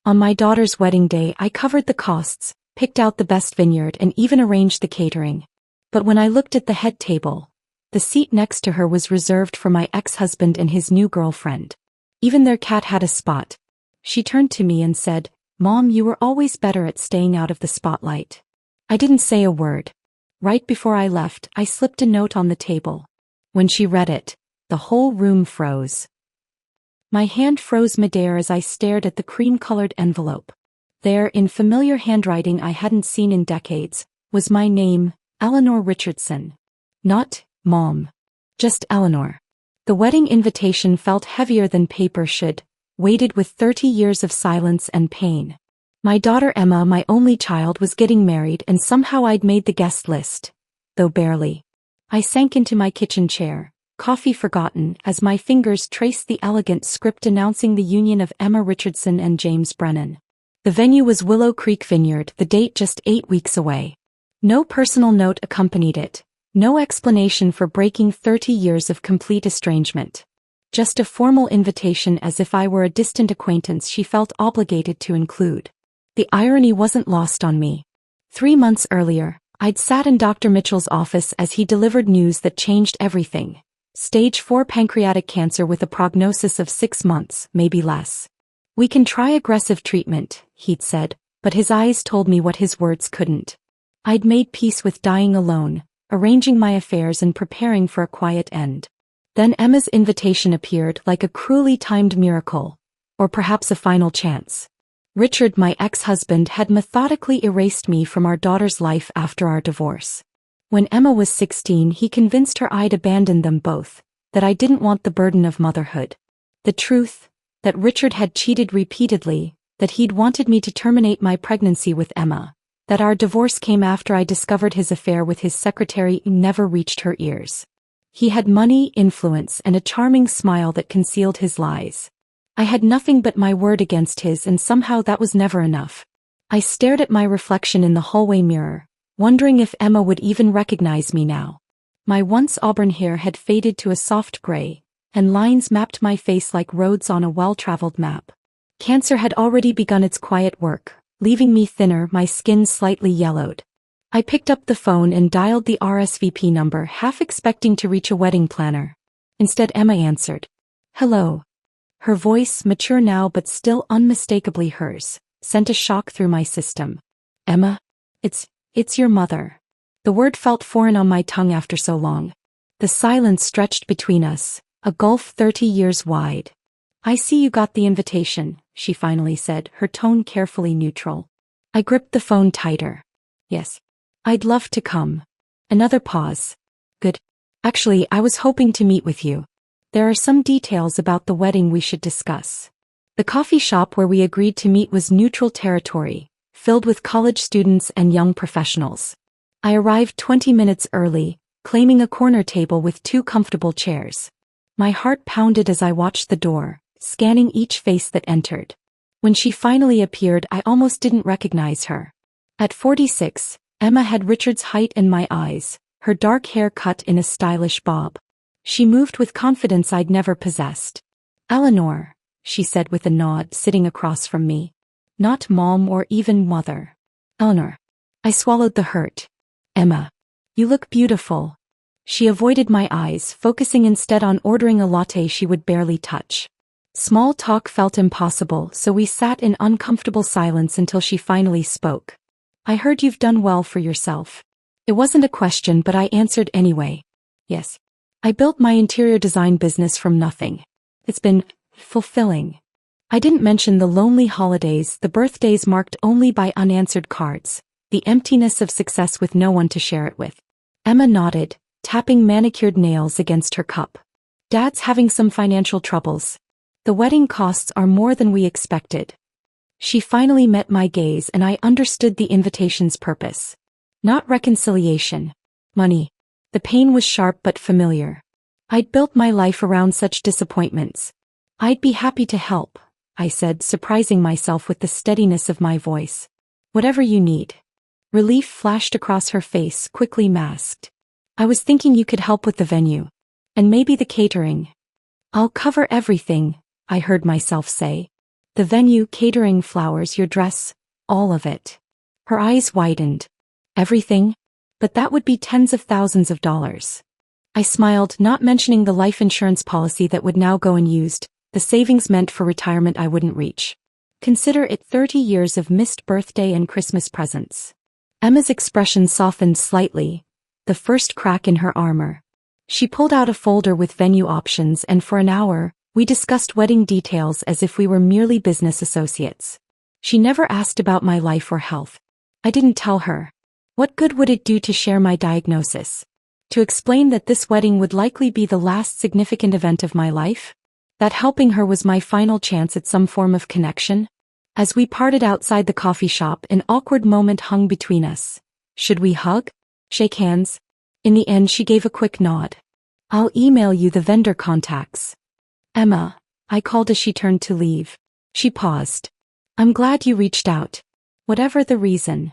On my daughter's wedding day, I covered the costs, picked out the best vineyard, and even arranged the catering. But when I looked at the head table, the seat next to her was reserved for my ex-husband and his new girlfriend. Even their cat had a spot. She turned to me and said, "Mom, you were always better at staying out of the spotlight." I didn't say a word. Right before I left, I slipped a note on the table. When she read it, the whole room froze. My hand froze midair as I stared at the cream-colored envelope. There, in familiar handwriting I hadn't seen in decades, was my name, Eleanor Richardson. Not Mom. Just Eleanor. The wedding invitation felt heavier than paper should, weighted with 30 years of silence and pain. My daughter Emma, my only child, was getting married, and somehow I'd made the guest list, though barely. I sank into my kitchen chair, coffee forgotten, as my fingers traced the elegant script announcing the union of Emma Richardson and James Brennan. The venue was Willow Creek Vineyard, the date just 8 weeks away. No personal note accompanied it. No explanation for breaking 30 years of complete estrangement. Just a formal invitation, as if I were a distant acquaintance she felt obligated to include. The irony wasn't lost on me. 3 months earlier, I'd sat in Dr. Mitchell's office as he delivered news that changed everything. Stage 4 pancreatic cancer with a prognosis of 6 months, maybe less. "We can try aggressive treatment," he'd said, but his eyes told me what his words couldn't. I'd made peace with dying alone, arranging my affairs and preparing for a quiet end. Then Emma's invitation appeared, like a cruelly timed miracle, or perhaps a final chance. Richard, my ex-husband, had methodically erased me from our daughter's life after our divorce. When Emma was 16, he convinced her I'd abandoned them both, that I didn't want the burden of motherhood. The truth, that Richard had cheated repeatedly, that he'd wanted me to terminate my pregnancy with Emma, that our divorce came after I discovered his affair with his secretary, never reached her ears. He had money, influence, and a charming smile that concealed his lies. I had nothing but my word against his, and somehow that was never enough. I stared at my reflection in the hallway mirror, wondering if Emma would even recognize me now. My once auburn hair had faded to a soft gray, and lines mapped my face like roads on a well-traveled map. Cancer had already begun its quiet work, leaving me thinner, my skin slightly yellowed. I picked up the phone and dialed the RSVP number, half expecting to reach a wedding planner. Instead, Emma answered. "Hello." Her voice, mature now but still unmistakably hers, sent a shock through my system. "Emma? It's your mother." The word felt foreign on my tongue after so long. The silence stretched between us, a gulf 30 years wide. "I see you got the invitation," she finally said, her tone carefully neutral. I gripped the phone tighter. "Yes. I'd love to come." Another pause. "Good. Actually, I was hoping to meet with you. There are some details about the wedding we should discuss." The coffee shop where we agreed to meet was neutral territory, filled with college students and young professionals. I arrived 20 minutes early, claiming a corner table with 2 comfortable chairs. My heart pounded as I watched the door, scanning each face that entered. When she finally appeared, I almost didn't recognize her. At 46, Emma had Richard's height and my eyes, her dark hair cut in a stylish bob. She moved with confidence I'd never possessed. "Eleanor," she said with a nod, sitting across from me. Not Mom or even Mother. "Eleanor." I swallowed the hurt. "Emma. You look beautiful." She avoided my eyes, focusing instead on ordering a latte she would barely touch. Small talk felt impossible, so we sat in uncomfortable silence until she finally spoke. "I heard you've done well for yourself." It wasn't a question, but I answered anyway. "Yes. I built my interior design business from nothing. It's been fulfilling." I didn't mention the lonely holidays, the birthdays marked only by unanswered cards, the emptiness of success with no one to share it with. Emma nodded, tapping manicured nails against her cup. "Dad's having some financial troubles. The wedding costs are more than we expected." She finally met my gaze, and I understood the invitation's purpose. Not reconciliation. Money. The pain was sharp but familiar. I'd built my life around such disappointments. "I'd be happy to help," I said, surprising myself with the steadiness of my voice. "Whatever you need." Relief flashed across her face, quickly masked. "I was thinking you could help with the venue. And maybe the catering." "I'll cover everything," I heard myself say. The venue, catering, flowers, your dress, all of it. Her eyes widened. Everything? But that would be tens of thousands of dollars. I smiled, not mentioning the life insurance policy that would now go unused, the savings meant for retirement I wouldn't reach. Consider it 30 years of missed birthday and Christmas presents. Emma's expression softened slightly, the first crack in her armor. She pulled out a folder with venue options, and for an hour, we discussed wedding details as if we were merely business associates. She never asked about my life or health. I didn't tell her. What good would it do to share my diagnosis? To explain that this wedding would likely be the last significant event of my life? That helping her was my final chance at some form of connection? As we parted outside the coffee shop, an awkward moment hung between us. Should we hug? Shake hands? In the end, she gave a quick nod. I'll email you the vendor contacts. Emma, I called as she turned to leave. She paused. I'm glad you reached out. Whatever the reason.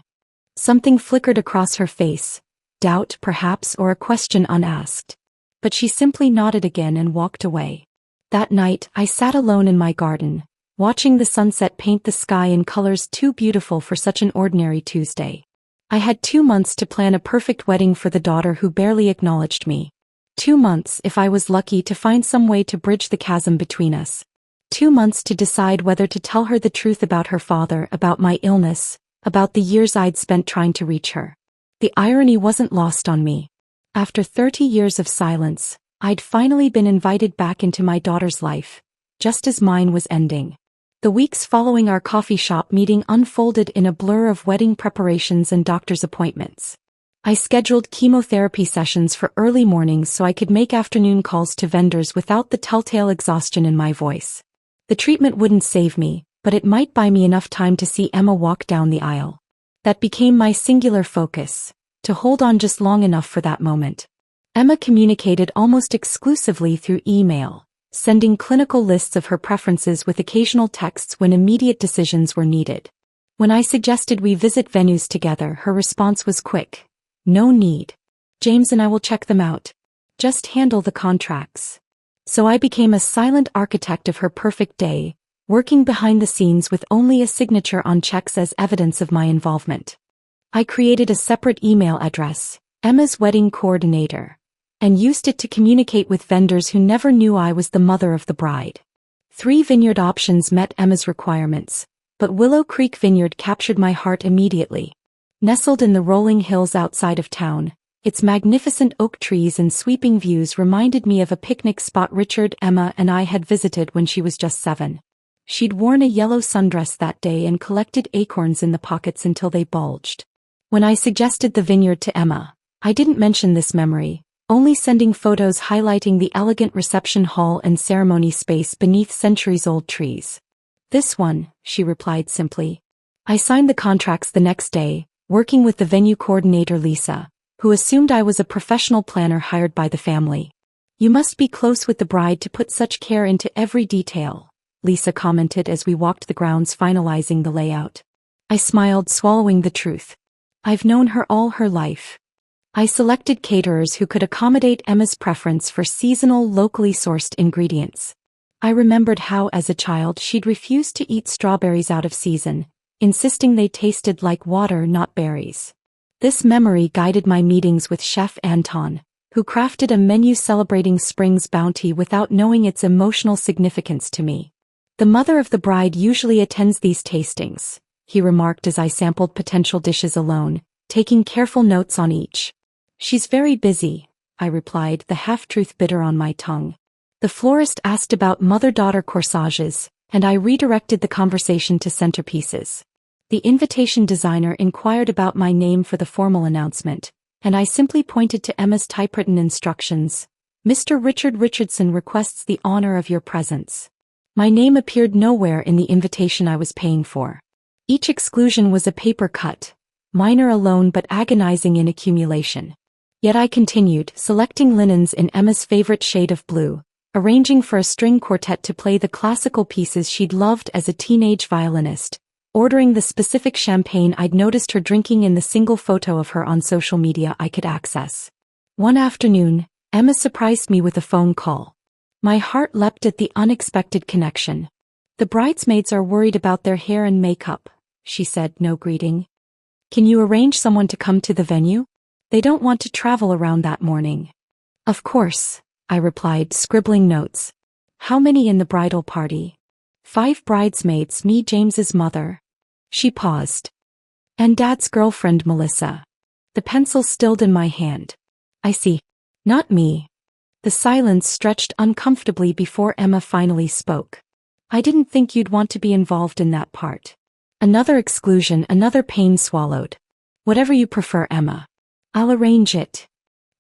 Something flickered across her face. Doubt, perhaps, or a question unasked. But she simply nodded again and walked away. That night, I sat alone in my garden, watching the sunset paint the sky in colors too beautiful for such an ordinary Tuesday. I had 2 months to plan a perfect wedding for the daughter who barely acknowledged me. 2 months, if I was lucky, to find some way to bridge the chasm between us. 2 months to decide whether to tell her the truth about her father, about my illness, about the years I'd spent trying to reach her. The irony wasn't lost on me. After 30 years of silence, I'd finally been invited back into my daughter's life, just as mine was ending. The weeks following our coffee shop meeting unfolded in a blur of wedding preparations and doctor's appointments. I scheduled chemotherapy sessions for early mornings so I could make afternoon calls to vendors without the telltale exhaustion in my voice. The treatment wouldn't save me, but it might buy me enough time to see Emma walk down the aisle. That became my singular focus, to hold on just long enough for that moment. Emma communicated almost exclusively through email, sending clinical lists of her preferences with occasional texts when immediate decisions were needed. When I suggested we visit venues together, her response was quick. No need. James and I will check them out. Just handle the contracts. So I became a silent architect of her perfect day, working behind the scenes with only a signature on checks as evidence of my involvement. I created a separate email address, Emma's Wedding Coordinator, and used it to communicate with vendors who never knew I was the mother of the bride. 3 vineyard options met Emma's requirements, but Willow Creek Vineyard captured my heart immediately. Nestled in the rolling hills outside of town, its magnificent oak trees and sweeping views reminded me of a picnic spot Richard, Emma, and I had visited when she was just 7. She'd worn a yellow sundress that day and collected acorns in the pockets until they bulged. When I suggested the vineyard to Emma, I didn't mention this memory, only sending photos highlighting the elegant reception hall and ceremony space beneath centuries-old trees. This one, she replied simply. I signed the contracts the next day, working with the venue coordinator Lisa, who assumed I was a professional planner hired by the family. You must be close with the bride to put such care into every detail, Lisa commented as we walked the grounds finalizing the layout. I smiled, swallowing the truth. I've known her all her life. I selected caterers who could accommodate Emma's preference for seasonal, locally sourced ingredients. I remembered how, as a child, she'd refused to eat strawberries out of season, insisting they tasted like water, not berries. This memory guided my meetings with Chef Anton, who crafted a menu celebrating spring's bounty without knowing its emotional significance to me. The mother of the bride usually attends these tastings, he remarked as I sampled potential dishes alone, taking careful notes on each. She's very busy, I replied, the half-truth bitter on my tongue. The florist asked about mother-daughter corsages, and I redirected the conversation to centerpieces. The invitation designer inquired about my name for the formal announcement, and I simply pointed to Emma's typewritten instructions. Mr. Richard Richardson requests the honor of your presence. My name appeared nowhere in the invitation I was paying for. Each exclusion was a paper cut, minor alone but agonizing in accumulation. Yet I continued, selecting linens in Emma's favorite shade of blue, arranging for a string quartet to play the classical pieces she'd loved as a teenage violinist, ordering the specific champagne I'd noticed her drinking in the single photo of her on social media I could access. One afternoon, Emma surprised me with a phone call. My heart leapt at the unexpected connection. The bridesmaids are worried about their hair and makeup, she said, no greeting. Can you arrange someone to come to the venue? They don't want to travel around that morning. Of course, I replied, scribbling notes. How many in the bridal party? 5 bridesmaids, me, James's mother. She paused. And Dad's girlfriend, Melissa. The pencil stilled in my hand. I see. Not me. The silence stretched uncomfortably before Emma finally spoke. I didn't think you'd want to be involved in that part. Another exclusion, another pain swallowed. Whatever you prefer, Emma. I'll arrange it.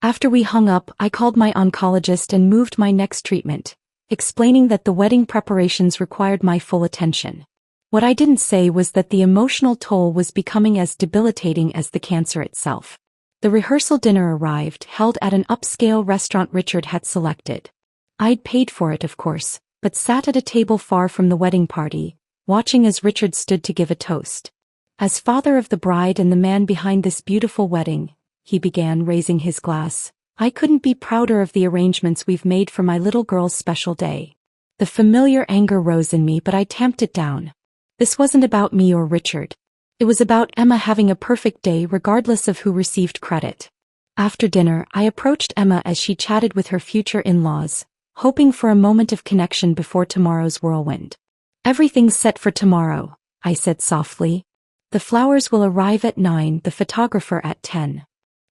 After we hung up, I called my oncologist and moved my next treatment, explaining that the wedding preparations required my full attention. What I didn't say was that the emotional toll was becoming as debilitating as the cancer itself. The rehearsal dinner arrived, held at an upscale restaurant Richard had selected. I'd paid for it, of course, but sat at a table far from the wedding party, watching as Richard stood to give a toast. As father of the bride and the man behind this beautiful wedding, he began, raising his glass, I couldn't be prouder of the arrangements we've made for my little girl's special day. The familiar anger rose in me, but I tamped it down. This wasn't about me or Richard. It was about Emma having a perfect day regardless of who received credit. After dinner, I approached Emma as she chatted with her future in-laws, hoping for a moment of connection before tomorrow's whirlwind. Everything's set for tomorrow, I said softly. The flowers will arrive at 9, the photographer at 10.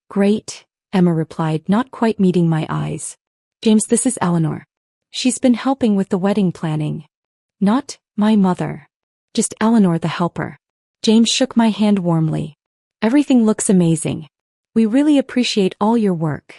Great, Emma replied, not quite meeting my eyes. James, this is Eleanor. She's been helping with the wedding planning. Not my mother. Just Eleanor, the helper. James shook my hand warmly. Everything looks amazing. We really appreciate all your work.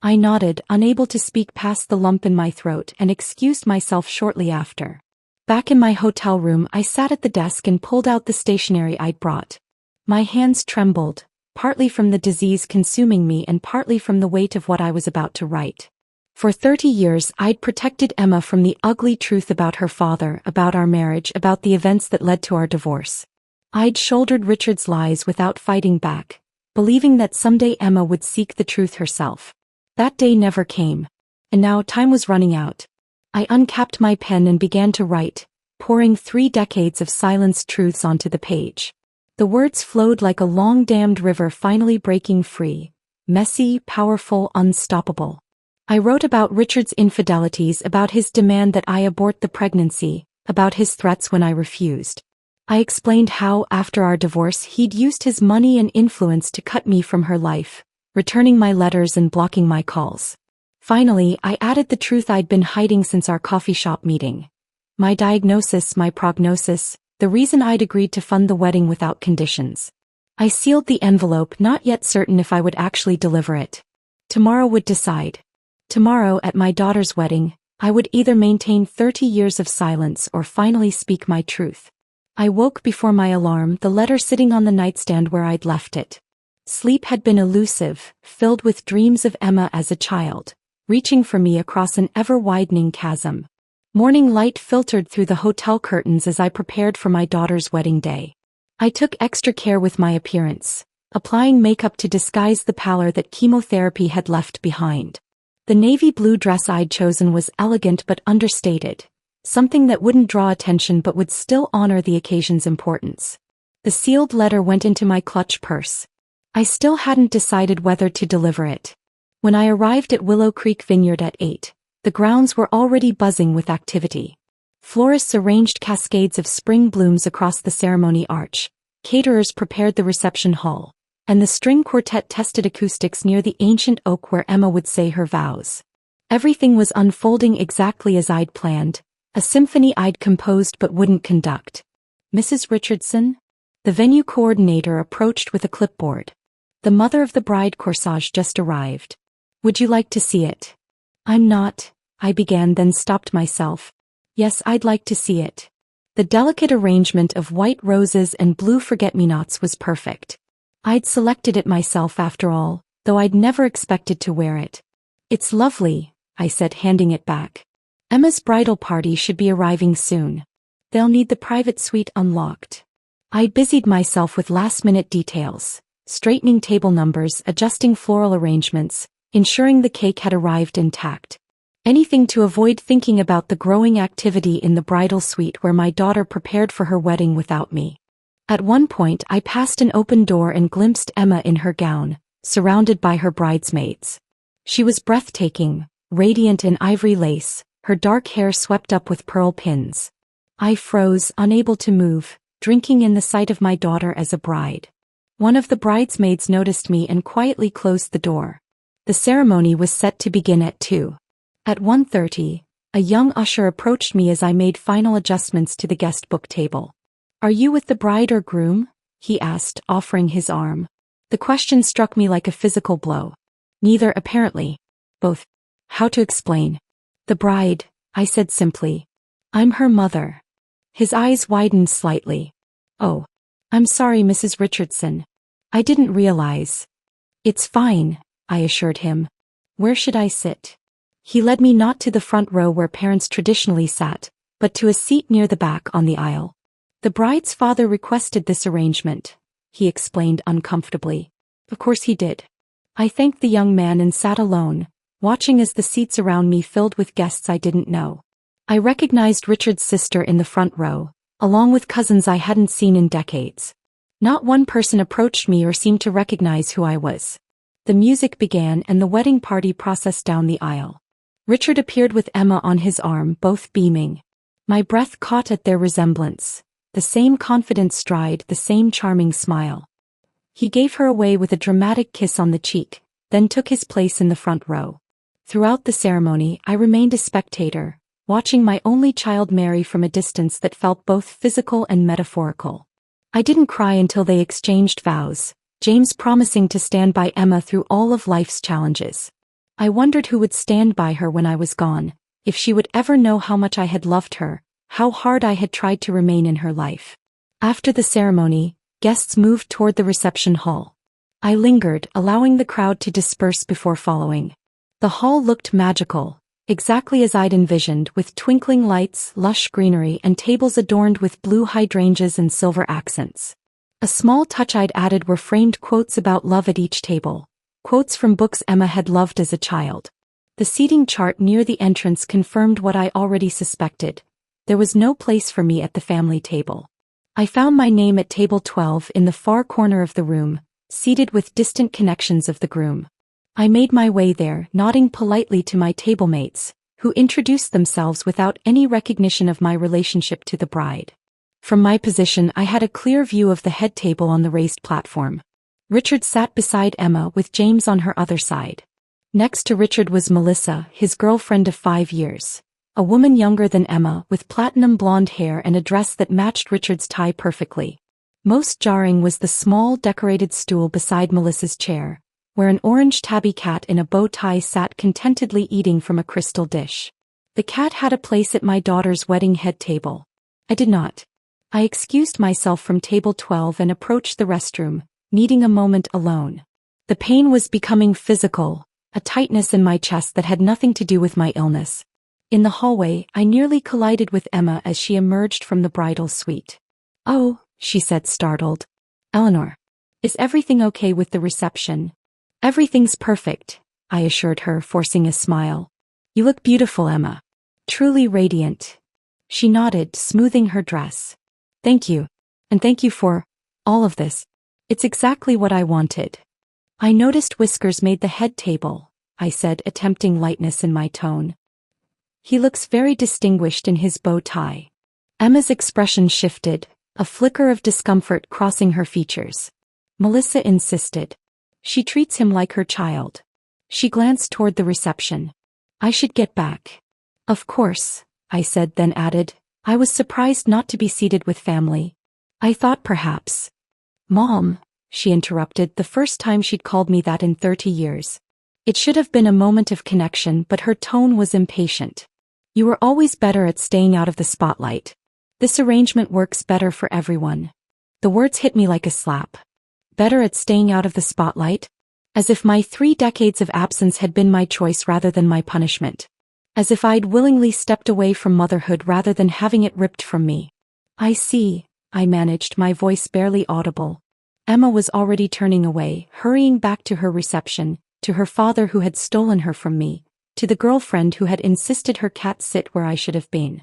I nodded, unable to speak past the lump in my throat, and excused myself shortly after. Back in my hotel room, I sat at the desk and pulled out the stationery I'd brought. My hands trembled, partly from the disease consuming me and partly from the weight of what I was about to write. For 30 years, I'd protected Emma from the ugly truth about her father, about our marriage, about the events that led to our divorce. I'd shouldered Richard's lies without fighting back, believing that someday Emma would seek the truth herself. That day never came. And now time was running out. I uncapped my pen and began to write, pouring 3 decades of silenced truths onto the page. The words flowed like a long-dammed river finally breaking free, messy, powerful, unstoppable. I wrote about Richard's infidelities, about his demand that I abort the pregnancy, about his threats when I refused. I explained how, after our divorce, he'd used his money and influence to cut me from her life, returning my letters and blocking my calls. Finally, I added the truth I'd been hiding since our coffee shop meeting. My diagnosis, my prognosis, the reason I'd agreed to fund the wedding without conditions. I sealed the envelope, not yet certain if I would actually deliver it. Tomorrow would decide. Tomorrow, at my daughter's wedding, I would either maintain 30 years of silence or finally speak my truth. I woke before my alarm, the letter sitting on the nightstand where I'd left it. Sleep had been elusive, filled with dreams of Emma as a child, reaching for me across an ever-widening chasm. Morning light filtered through the hotel curtains as I prepared for my daughter's wedding day. I took extra care with my appearance, applying makeup to disguise the pallor that chemotherapy had left behind. The navy blue dress I'd chosen was elegant but understated, something that wouldn't draw attention but would still honor the occasion's importance. The sealed letter went into my clutch purse. I still hadn't decided whether to deliver it. When I arrived at Willow Creek Vineyard at 8, the grounds were already buzzing with activity. Florists arranged cascades of spring blooms across the ceremony arch, caterers prepared the reception hall, and the string quartet tested acoustics near the ancient oak where Emma would say her vows. Everything was unfolding exactly as I'd planned, a symphony I'd composed but wouldn't conduct. Mrs. Richardson? The venue coordinator approached with a clipboard. The mother of the bride corsage just arrived. Would you like to see it? I'm not, I began, then stopped myself. Yes, I'd like to see it. The delicate arrangement of white roses and blue forget-me-nots was perfect. I'd selected it myself after all, though I'd never expected to wear it. It's lovely, I said, handing it back. Emma's bridal party should be arriving soon. They'll need the private suite unlocked. I'd busied myself with last-minute details, straightening table numbers, adjusting floral arrangements, ensuring the cake had arrived intact. Anything to avoid thinking about the growing activity in the bridal suite where my daughter prepared for her wedding without me. At one point I passed an open door and glimpsed Emma in her gown, surrounded by her bridesmaids. She was breathtaking, radiant in ivory lace, her dark hair swept up with pearl pins. I froze, unable to move, drinking in the sight of my daughter as a bride. One of the bridesmaids noticed me and quietly closed the door. The ceremony was set to begin at 2. At 1:30, a young usher approached me as I made final adjustments to the guest book table. "Are you with the bride or groom?" he asked, offering his arm. The question struck me like a physical blow. Neither, apparently. Both. How to explain? "The bride," I said simply. "I'm her mother." His eyes widened slightly. "Oh. I'm sorry, Mrs. Richardson. I didn't realize." "It's fine," I assured him. "Where should I sit?" He led me not to the front row where parents traditionally sat, but to a seat near the back on the aisle. "The bride's father requested this arrangement," he explained uncomfortably. Of course he did. I thanked the young man and sat alone, watching as the seats around me filled with guests I didn't know. I recognized Richard's sister in the front row, along with cousins I hadn't seen in decades. Not one person approached me or seemed to recognize who I was. The music began and the wedding party processed down the aisle. Richard appeared with Emma on his arm, both beaming. My breath caught at their resemblance. The same confident stride, the same charming smile. He gave her away with a dramatic kiss on the cheek, then took his place in the front row. Throughout the ceremony, I remained a spectator, watching my only child marry from a distance that felt both physical and metaphorical. I didn't cry until they exchanged vows, James promising to stand by Emma through all of life's challenges. I wondered who would stand by her when I was gone, if she would ever know how much I had loved her, how hard I had tried to remain in her life. After the ceremony, guests moved toward the reception hall. I lingered, allowing the crowd to disperse before following. The hall looked magical, exactly as I'd envisioned, with twinkling lights, lush greenery, and tables adorned with blue hydrangeas and silver accents. A small touch I'd added were framed quotes about love at each table. Quotes from books Emma had loved as a child. The seating chart near the entrance confirmed what I already suspected. There was no place for me at the family table. I found my name at table 12 in the far corner of the room, seated with distant connections of the groom. I made my way there, nodding politely to my table mates, who introduced themselves without any recognition of my relationship to the bride. From my position I had a clear view of the head table on the raised platform. Richard sat beside Emma with James on her other side. Next to Richard was Melissa, his girlfriend of 5 years. A woman younger than Emma, with platinum blonde hair and a dress that matched Richard's tie perfectly. Most jarring was the small decorated stool beside Melissa's chair, where an orange tabby cat in a bow tie sat contentedly eating from a crystal dish. The cat had a place at my daughter's wedding head table. I did not. I excused myself from table 12 and approached the restroom, needing a moment alone. The pain was becoming physical, a tightness in my chest that had nothing to do with my illness. In the hallway, I nearly collided with Emma as she emerged from the bridal suite. "Oh," she said, startled. "Eleanor. Is everything okay with the reception?" "Everything's perfect," I assured her, forcing a smile. "You look beautiful, Emma. Truly radiant." She nodded, smoothing her dress. "Thank you. And thank you for all of this. It's exactly what I wanted." "I noticed whiskers made the head table," I said, attempting lightness in my tone. "He looks very distinguished in his bow tie." Emma's expression shifted, a flicker of discomfort crossing her features. Melissa insisted. "She treats him like her child." She glanced toward the reception. "I should get back." "Of course," I said, then added, "I was surprised not to be seated with family. I thought perhaps—" "Mom," she interrupted, the first time she'd called me that in 30 years. It should have been a moment of connection, but her tone was impatient. "You were always better at staying out of the spotlight. This arrangement works better for everyone." The words hit me like a slap. Better at staying out of the spotlight? As if my 3 decades of absence had been my choice rather than my punishment. As if I'd willingly stepped away from motherhood rather than having it ripped from me. "I see," I managed, my voice barely audible. Emma was already turning away, hurrying back to her reception, to her father who had stolen her from me, to the girlfriend who had insisted her cat sit where I should have been.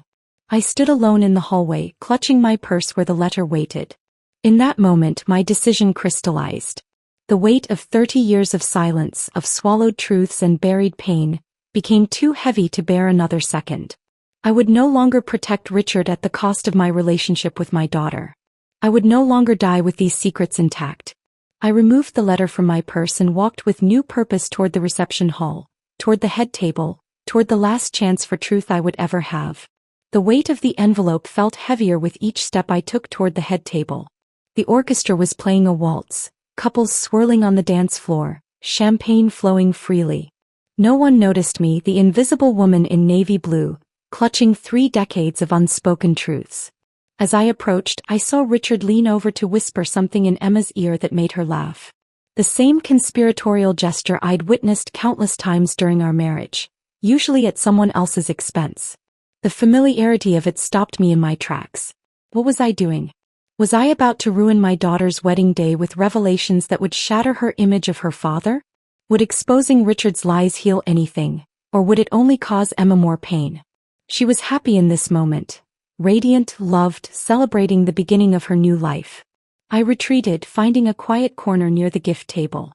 I stood alone in the hallway, clutching my purse where the letter waited. In that moment, my decision crystallized. The weight of 30 years of silence, of swallowed truths and buried pain, became too heavy to bear another second. I would no longer protect Richard at the cost of my relationship with my daughter. I would no longer die with these secrets intact. I removed the letter from my purse and walked with new purpose toward the reception hall, toward the head table, toward the last chance for truth I would ever have. The weight of the envelope felt heavier with each step I took toward the head table. The orchestra was playing a waltz, couples swirling on the dance floor, champagne flowing freely. No one noticed me, the invisible woman in navy blue, clutching 3 decades of unspoken truths. As I approached, I saw Richard lean over to whisper something in Emma's ear that made her laugh. The same conspiratorial gesture I'd witnessed countless times during our marriage, usually at someone else's expense. The familiarity of it stopped me in my tracks. What was I doing? Was I about to ruin my daughter's wedding day with revelations that would shatter her image of her father? Would exposing Richard's lies heal anything, or would it only cause Emma more pain? She was happy in this moment, radiant, loved, celebrating the beginning of her new life. I retreated, finding a quiet corner near the gift table.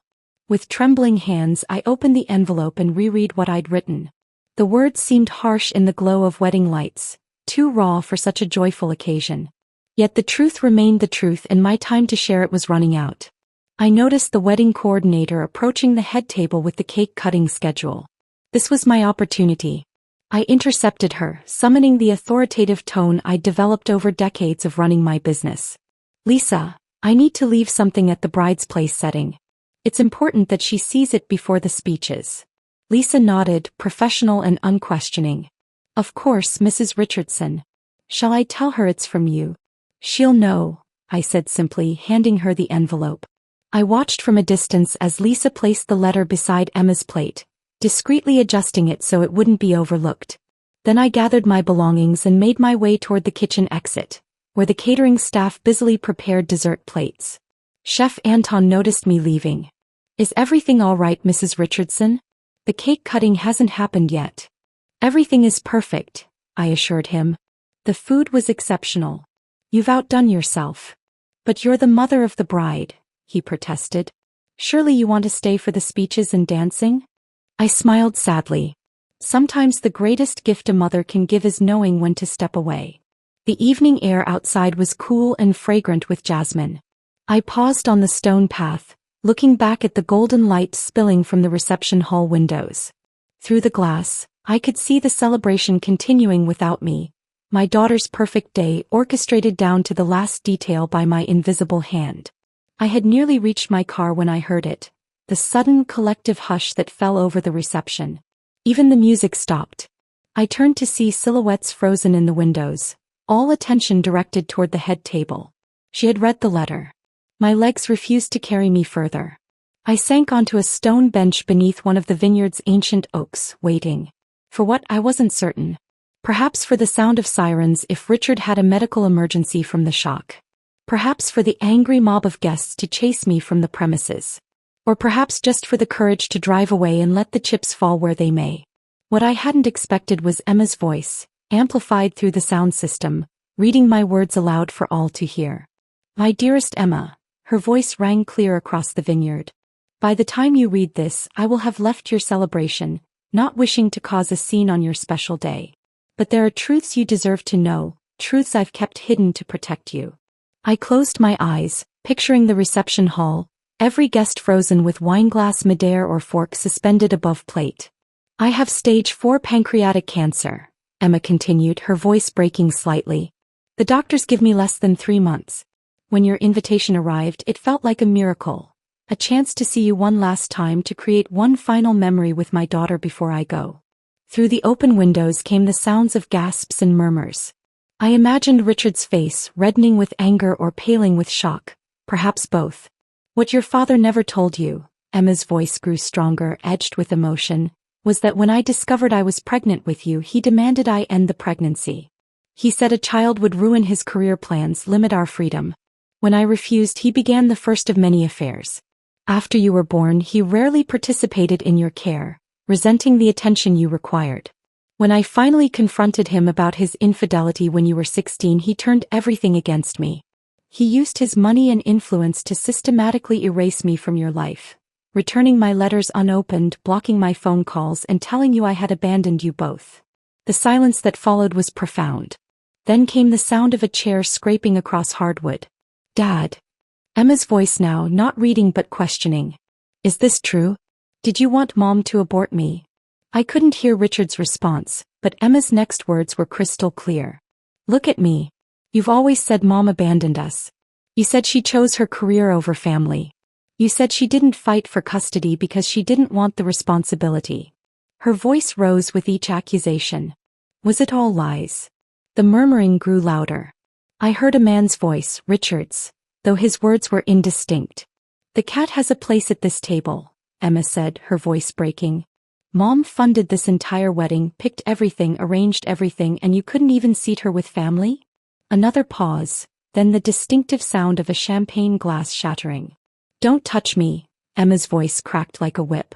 With trembling hands, I opened the envelope and reread what I'd written. The words seemed harsh in the glow of wedding lights, too raw for such a joyful occasion. Yet the truth remained the truth, and my time to share it was running out. I noticed the wedding coordinator approaching the head table with the cake-cutting schedule. This was my opportunity. I intercepted her, summoning the authoritative tone I'd developed over decades of running my business. "Lisa, I need to leave something at the bride's place setting. It's important that she sees it before the speeches." Lisa nodded, professional and unquestioning. "Of course, Mrs. Richardson. Shall I tell her it's from you?" "She'll know," I said simply, handing her the envelope. I watched from a distance as Lisa placed the letter beside Emma's plate, discreetly adjusting it so it wouldn't be overlooked. Then I gathered my belongings and made my way toward the kitchen exit, where the catering staff busily prepared dessert plates. Chef Anton noticed me leaving. "Is everything all right, Mrs. Richardson? The cake cutting hasn't happened yet." "Everything is perfect," I assured him. "The food was exceptional. You've outdone yourself." "But you're the mother of the bride," he protested. "Surely you want to stay for the speeches and dancing?" I smiled sadly. Sometimes the greatest gift a mother can give is knowing when to step away. The evening air outside was cool and fragrant with jasmine. I paused on the stone path, looking back at the golden light spilling from the reception hall windows. Through the glass, I could see the celebration continuing without me, my daughter's perfect day orchestrated down to the last detail by my invisible hand. I had nearly reached my car when I heard it, the sudden collective hush that fell over the reception. Even the music stopped. I turned to see silhouettes frozen in the windows, all attention directed toward the head table. She had read the letter. My legs refused to carry me further. I sank onto a stone bench beneath one of the vineyard's ancient oaks, waiting. For what, I wasn't certain. Perhaps for the sound of sirens if Richard had a medical emergency from the shock. Perhaps for the angry mob of guests to chase me from the premises. Or perhaps just for the courage to drive away and let the chips fall where they may. What I hadn't expected was Emma's voice, amplified through the sound system, reading my words aloud for all to hear. "My dearest Emma," her voice rang clear across the vineyard. "By the time you read this, I will have left your celebration, not wishing to cause a scene on your special day. But there are truths you deserve to know, truths I've kept hidden to protect you." I closed my eyes, picturing the reception hall, every guest frozen with wineglass midair or fork suspended above plate. "I have stage 4 pancreatic cancer," Emma continued, her voice breaking slightly. "The doctors give me less than 3 months. When your invitation arrived, it felt like a miracle, a chance to see you one last time, to create one final memory with my daughter before I go." Through the open windows came the sounds of gasps and murmurs. I imagined Richard's face, reddening with anger or paling with shock, perhaps both. "What your father never told you," Emma's voice grew stronger, edged with emotion, "was that when I discovered I was pregnant with you, he demanded I end the pregnancy. He said a child would ruin his career plans, limit our freedom. When I refused, he began the first of many affairs. After you were born, he rarely participated in your care, resenting the attention you required. When I finally confronted him about his infidelity when you were 16, he turned everything against me. He used his money and influence to systematically erase me from your life, returning my letters unopened, blocking my phone calls, and telling you I had abandoned you both. The silence that followed was profound. Then came the sound of a chair scraping across hardwood. Dad. Emma's voice now, not reading but questioning. Is this true? Did you want Mom to abort me? I couldn't hear Richard's response, but Emma's next words were crystal clear. Look at me. You've always said Mom abandoned us. You said she chose her career over family. You said she didn't fight for custody because she didn't want the responsibility. Her voice rose with each accusation. Was it all lies? The murmuring grew louder. I heard a man's voice, Richard's, though his words were indistinct. The cat has a place at this table, Emma said, her voice breaking. Mom funded this entire wedding, picked everything, arranged everything, and you couldn't even seat her with family? Another pause, then the distinctive sound of a champagne glass shattering. Don't touch me, Emma's voice cracked like a whip.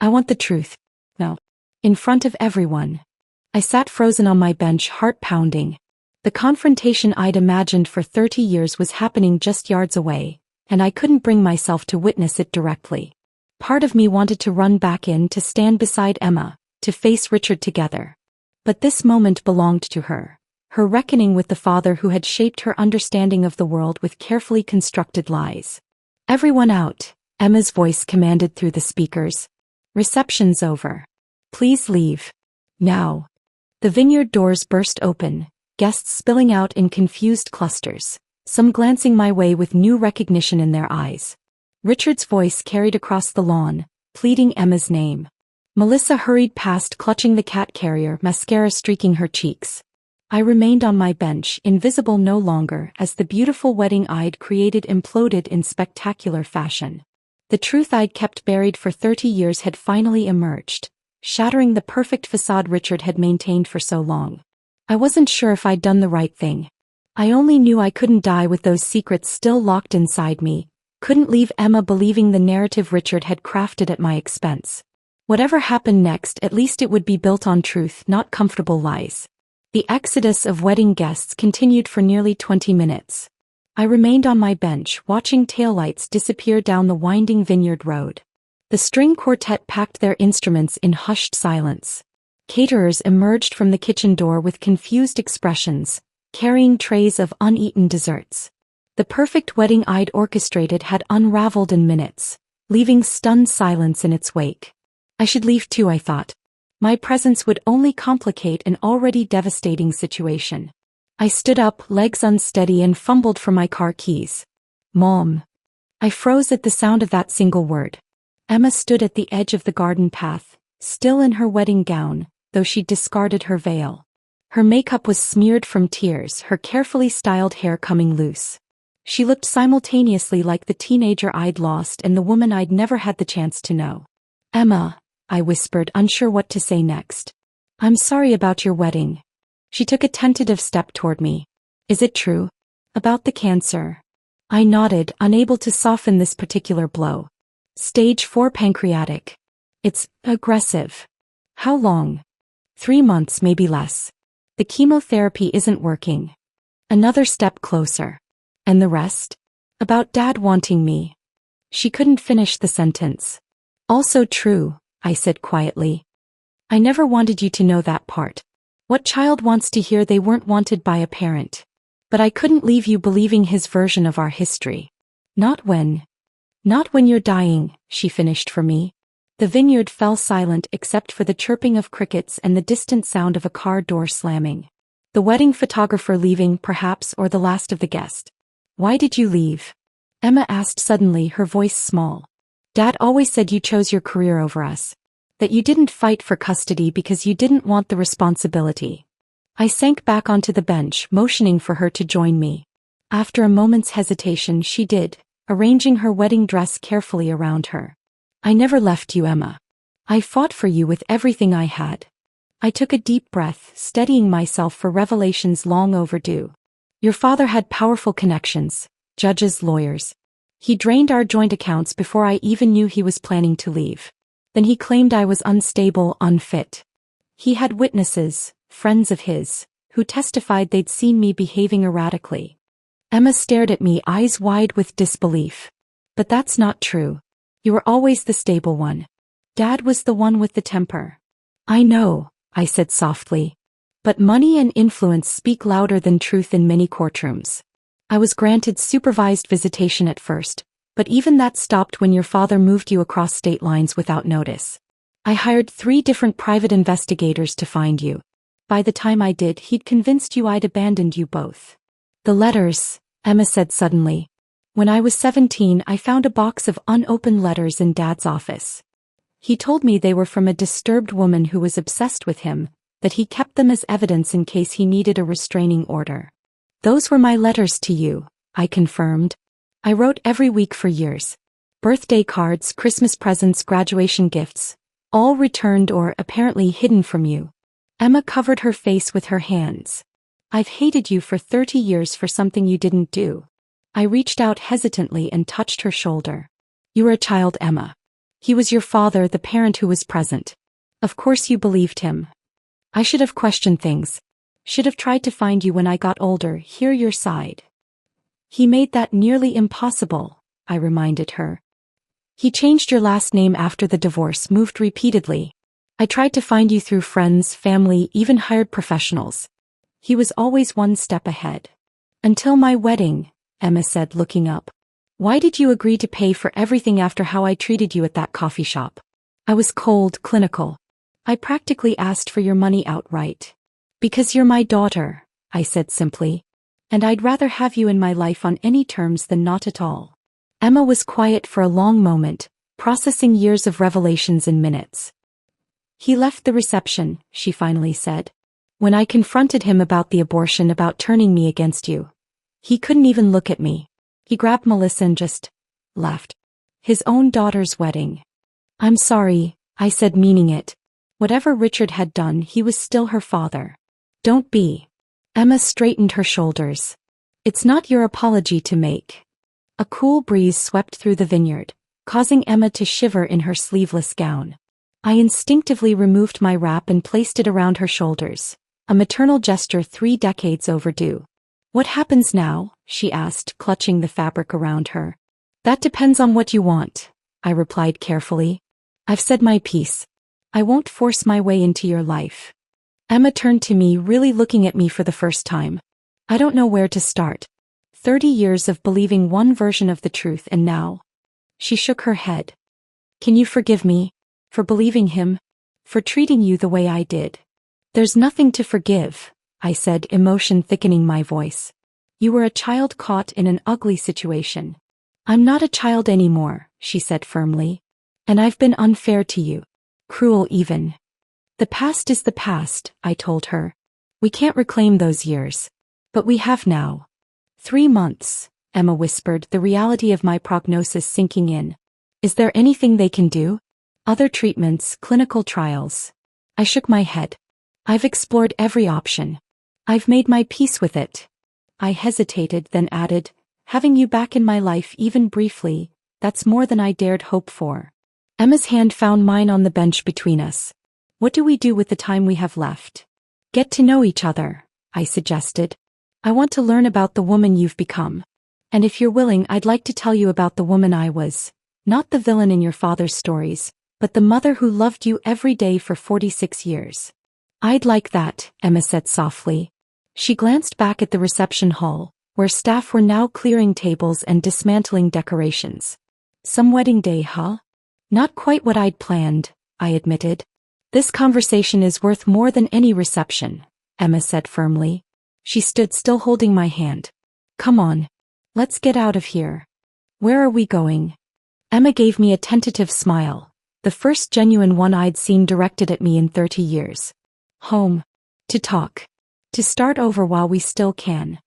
I want the truth. No. In front of everyone. I sat frozen on my bench, heart pounding. The confrontation I'd imagined for 30 years was happening just yards away, and I couldn't bring myself to witness it directly. Part of me wanted to run back in, to stand beside Emma, to face Richard together. But this moment belonged to her, her reckoning with the father who had shaped her understanding of the world with carefully constructed lies. Everyone out, Emma's voice commanded through the speakers. Reception's over. Please leave. Now. The vineyard doors burst open, guests spilling out in confused clusters, some glancing my way with new recognition in their eyes. Richard's voice carried across the lawn, pleading Emma's name. Melissa hurried past, clutching the cat carrier, mascara streaking her cheeks. I remained on my bench, invisible no longer, as the beautiful wedding I'd created imploded in spectacular fashion. The truth I'd kept buried for 30 years had finally emerged, shattering the perfect facade Richard had maintained for so long. I wasn't sure if I'd done the right thing. I only knew I couldn't die with those secrets still locked inside me, couldn't leave Emma believing the narrative Richard had crafted at my expense. Whatever happened next, at least it would be built on truth, not comfortable lies. The exodus of wedding guests continued for nearly 20 minutes. I remained on my bench, watching taillights disappear down the winding vineyard road. The string quartet packed their instruments in hushed silence. Caterers emerged from the kitchen door with confused expressions, carrying trays of uneaten desserts. The perfect wedding I'd orchestrated had unraveled in minutes, leaving stunned silence in its wake. I should leave too, I thought. My presence would only complicate an already devastating situation. I stood up, legs unsteady, and fumbled for my car keys. Mom. I froze at the sound of that single word. Emma stood at the edge of the garden path, still in her wedding gown, though she'd discarded her veil. Her makeup was smeared from tears, her carefully styled hair coming loose. She looked simultaneously like the teenager I'd lost and the woman I'd never had the chance to know. Emma, I whispered, unsure what to say next. I'm sorry about your wedding. She took a tentative step toward me. Is it true? About the cancer? I nodded, unable to soften this particular blow. Stage 4 pancreatic. It's aggressive. How long? 3 months, maybe less. The chemotherapy isn't working. Another step closer. And the rest? About Dad wanting me. She couldn't finish the sentence. Also true, I said quietly. I never wanted you to know that part. What child wants to hear they weren't wanted by a parent? But I couldn't leave you believing his version of our history. Not when you're dying, she finished for me. The vineyard fell silent except for the chirping of crickets and the distant sound of a car door slamming. The wedding photographer leaving, perhaps, or the last of the guests. Why did you leave? Emma asked suddenly, her voice small. Dad always said you chose your career over us. That you didn't fight for custody because you didn't want the responsibility. I sank back onto the bench, motioning for her to join me. After a moment's hesitation, she did, arranging her wedding dress carefully around her. I never left you, Emma. I fought for you with everything I had. I took a deep breath, steadying myself for revelations long overdue. Your father had powerful connections, judges, lawyers. He drained our joint accounts before I even knew he was planning to leave. Then he claimed I was unstable, unfit. He had witnesses, friends of his, who testified they'd seen me behaving erratically. Emma stared at me, eyes wide with disbelief. But that's not true. You were always the stable one. Dad was the one with the temper. I know, I said softly. But money and influence speak louder than truth in many courtrooms. I was granted supervised visitation at first, but even that stopped when your father moved you across state lines without notice. I hired 3 different private investigators to find you. By the time I did, he'd convinced you I'd abandoned you both. The letters, Emma said suddenly. When I was 17, I found a box of unopened letters in Dad's office. He told me they were from a disturbed woman who was obsessed with him, that he kept them as evidence in case he needed a restraining order. Those were my letters to you, I confirmed. I wrote every week for years. Birthday cards, Christmas presents, graduation gifts, all returned or apparently hidden from you. Emma covered her face with her hands. I've hated you for 30 years for something you didn't do. I reached out hesitantly and touched her shoulder. You were a child, Emma. He was your father, the parent who was present. Of course you believed him. I should have questioned things. Should have tried to find you when I got older, hear your side. He made that nearly impossible, I reminded her. He changed your last name after the divorce, moved repeatedly. I tried to find you through friends, family, even hired professionals. He was always one step ahead. Until my wedding, Emma said, looking up. Why did you agree to pay for everything after how I treated you at that coffee shop? I was cold, clinical. I practically asked for your money outright. Because you're my daughter, I said simply. And I'd rather have you in my life on any terms than not at all. Emma was quiet for a long moment, processing years of revelations in minutes. He left the reception, she finally said. When I confronted him about the abortion, about turning me against you, he couldn't even look at me. He grabbed Melissa and just left. His own daughter's wedding. I'm sorry, I said, meaning it. Whatever Richard had done, he was still her father. Don't be. Emma straightened her shoulders. It's not your apology to make. A cool breeze swept through the vineyard, causing Emma to shiver in her sleeveless gown. I instinctively removed my wrap and placed it around her shoulders, a maternal gesture 3 decades overdue. What happens now? She asked, clutching the fabric around her. That depends on what you want, I replied carefully. I've said my piece. I won't force my way into your life. Emma turned to me, really looking at me for the first time. I don't know where to start. 30 years of believing one version of the truth, and now. She shook her head. Can you forgive me? For believing him? For treating you the way I did? There's nothing to forgive, I said, emotion thickening my voice. You were a child caught in an ugly situation. I'm not a child anymore, she said firmly. And I've been unfair to you. Cruel even. The past is the past, I told her. We can't reclaim those years. But we have now. 3 months, Emma whispered, the reality of my prognosis sinking in. Is there anything they can do? Other treatments, clinical trials? I shook my head. I've explored every option. I've made my peace with it. I hesitated, then added, having you back in my life even briefly, that's more than I dared hope for. Emma's hand found mine on the bench between us. What do we do with the time we have left? Get to know each other, I suggested. I want to learn about the woman you've become. And if you're willing, I'd like to tell you about the woman I was. Not the villain in your father's stories, but the mother who loved you every day for 46 years. I'd like that, Emma said softly. She glanced back at the reception hall, where staff were now clearing tables and dismantling decorations. Some wedding day, huh? Not quite what I'd planned, I admitted. This conversation is worth more than any reception, Emma said firmly. She stood still, holding my hand. Come on. Let's get out of here. Where are we going? Emma gave me a tentative smile, the first genuine one I'd seen directed at me in 30 years. Home. To talk. To start over while we still can.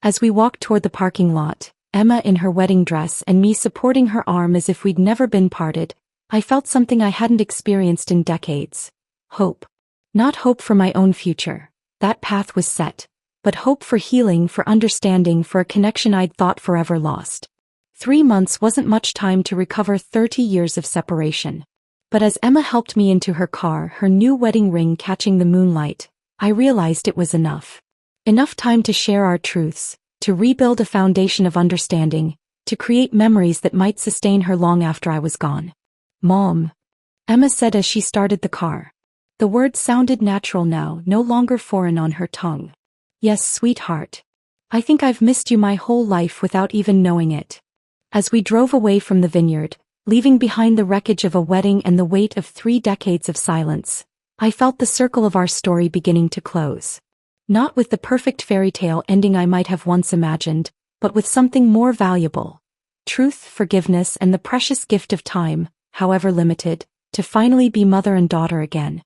As we walked toward the parking lot, Emma in her wedding dress and me supporting her arm as if we'd never been parted, I felt something I hadn't experienced in decades. Hope. Not hope for my own future. That path was set. But hope for healing, for understanding, for a connection I'd thought forever lost. 3 months wasn't much time to recover 30 years of separation. But as Emma helped me into her car, her new wedding ring catching the moonlight, I realized it was enough. Enough time to share our truths, to rebuild a foundation of understanding, to create memories that might sustain her long after I was gone. Mom, Emma said as she started the car. The words sounded natural now, no longer foreign on her tongue. Yes, sweetheart. I think I've missed you my whole life without even knowing it. As we drove away from the vineyard, leaving behind the wreckage of a wedding and the weight of 3 decades of silence, I felt the circle of our story beginning to close. Not with the perfect fairy tale ending I might have once imagined, but with something more valuable. Truth, forgiveness, and the precious gift of time, however limited, to finally be mother and daughter again.